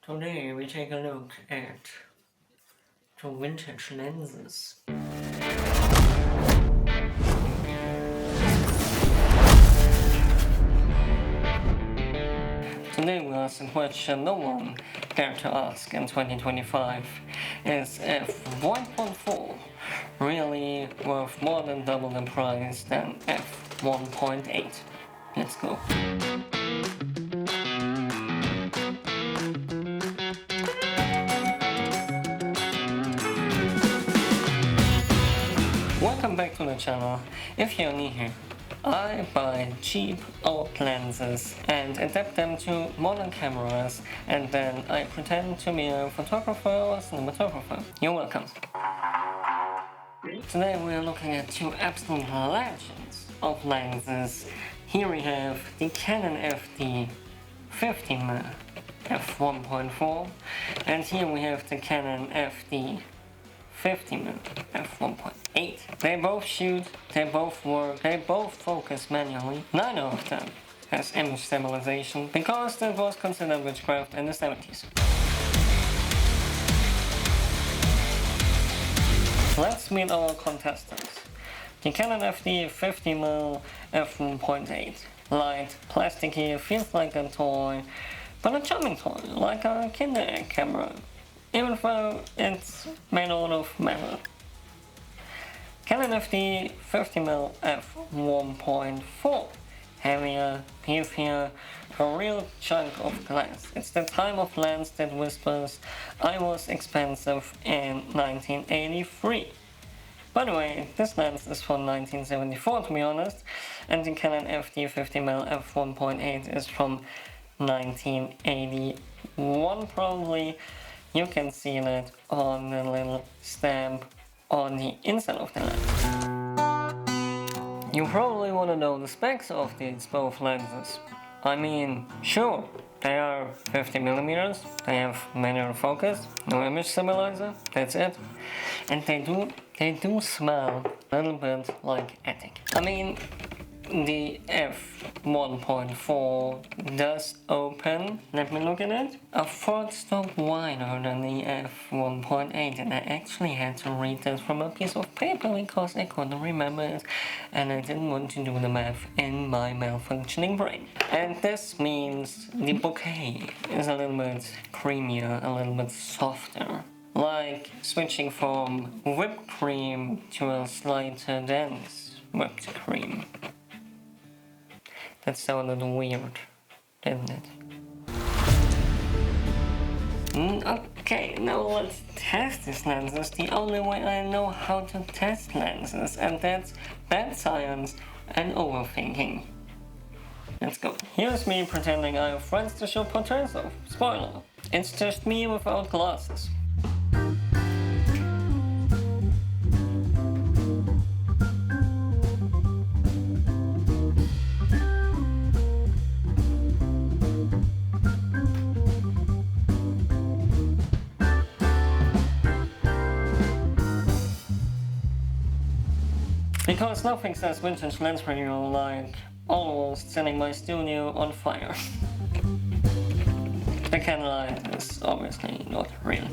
Today we take a look at the vintage lenses. Today we ask a question no one dared to ask in 2025. Is f1.4 really worth more than double the price than f1.8? Let's go. Welcome back to the channel. If you're new here, I buy cheap old lenses and adapt them to modern cameras, and then I pretend to be a photographer or cinematographer. You're welcome. Today we are looking at two absolute legends of lenses. Here we have the Canon FD 50mm f1.4, and here we have the Canon FD 50mm f1.8. They both shoot, they both work, they both focus manually. Neither of them has image stabilization because that was considered witchcraft in the 70s. Let's meet our contestants. The Canon FD 50mm f1.8. Light, plasticky, feels like a toy, but a charming toy, like a Kinder Egg camera, even though it's made out of metal. Canon FD 50mm f1.4. Heavier, beefier, a real chunk of glass. It's the type of lens that whispers, "I was expensive in 1983. By the way, this lens is from 1974 to be honest, and the Canon FD 50mm f1.8 is from 1981 probably. You can see that on the little stamp on the inside of the lens. You probably want to know the specs of these both lenses. I mean, sure, they are 50mm, they have manual focus, no image stabilizer, that's it. And they do smell a little bit like attic. I mean, the f1.4 does open, let me look at it, a fourth stop wider than the f1.8, and I actually had to read this from a piece of paper because I couldn't remember it and I didn't want to do the math in my malfunctioning brain. And this means the bouquet is a little bit creamier, a little bit softer. Like switching from whipped cream to a slighter dense whipped cream. That sounded weird, didn't it? Okay, now let's test these lenses the only way I know how to test lenses, and that's bad science and overthinking. Let's go. Here's me pretending I have friends to show portraits of. Spoiler, it's just me without glasses. Because nothing says vintage lens review like almost setting my studio on fire. The candlelight is obviously not real.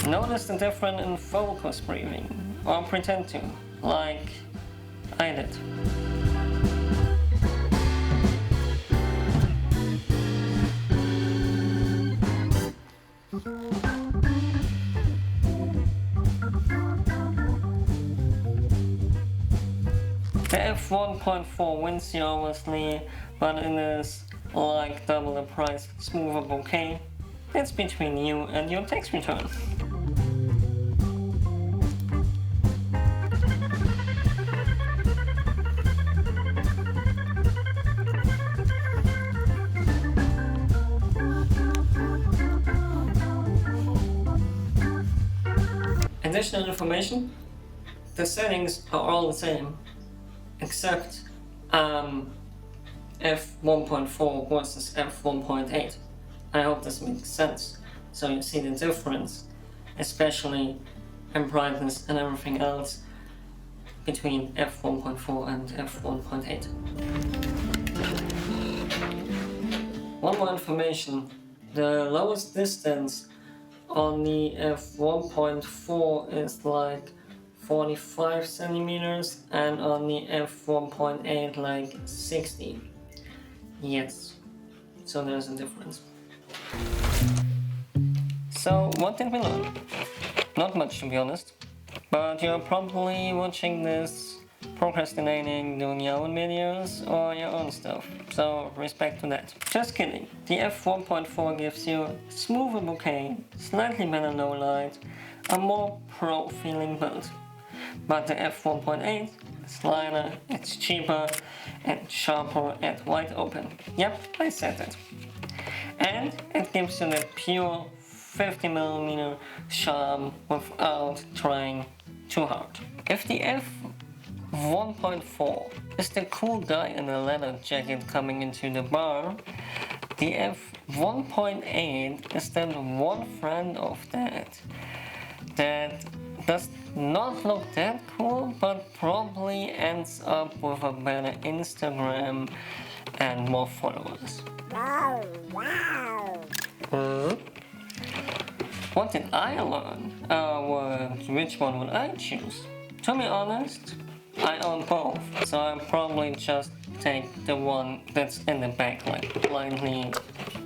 Notice the difference in focus briefing, or pretend to, like I did. The f1.4 wins you obviously, but it is like double the price, smoother bouquet. It's between you and your tax return. Additional information, the settings are all the same, except f1.4 versus f1.8. I hope this makes sense, so you see the difference, especially in brightness and everything else between f1.4 and f1.8. One more information, the lowest distance on the f1.4 is like 45 centimeters and on the f1.8 like 60. Yes, so there's a difference. So what did we learn? Not much, to be honest, but you're probably watching this procrastinating, doing your own videos or your own stuff, so respect to that. Just kidding, the f1.4 gives you smoother bokeh, slightly better low light, a more pro feeling build. But the f1.8 is lighter, it's cheaper and sharper and wide open. Yep, I said it. And it gives you the pure 50mm charm without trying too hard. If the f1.4 is the cool guy in a leather jacket coming into the bar, the f1.8 is that one friend of that does not look that cool, but probably ends up with a better Instagram and more followers. What did I learn? Which one would I choose? To be honest, I own both, so I'll probably just take the one that's in the back, like blindly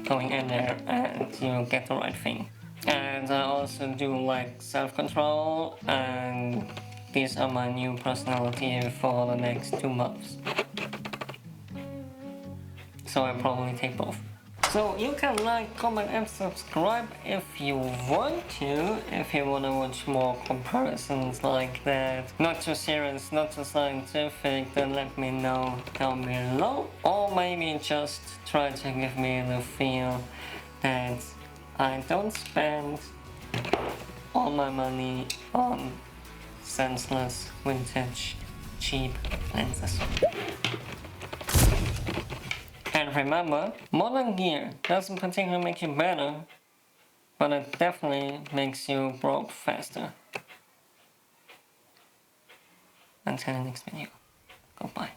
going in there and you get the right thing. And I also do like self-control, and these are my new personality for the next 2 months. So I'll probably take both. So you can like, comment and subscribe if you want to, if you want to watch more comparisons like that. Not too serious, not too scientific, then let me know down below. Or maybe just try to give me the feel that I don't spend all my money on senseless, vintage, cheap lenses. And remember, modern gear doesn't particularly make you better, but it definitely makes you broke faster. Until the next video, goodbye.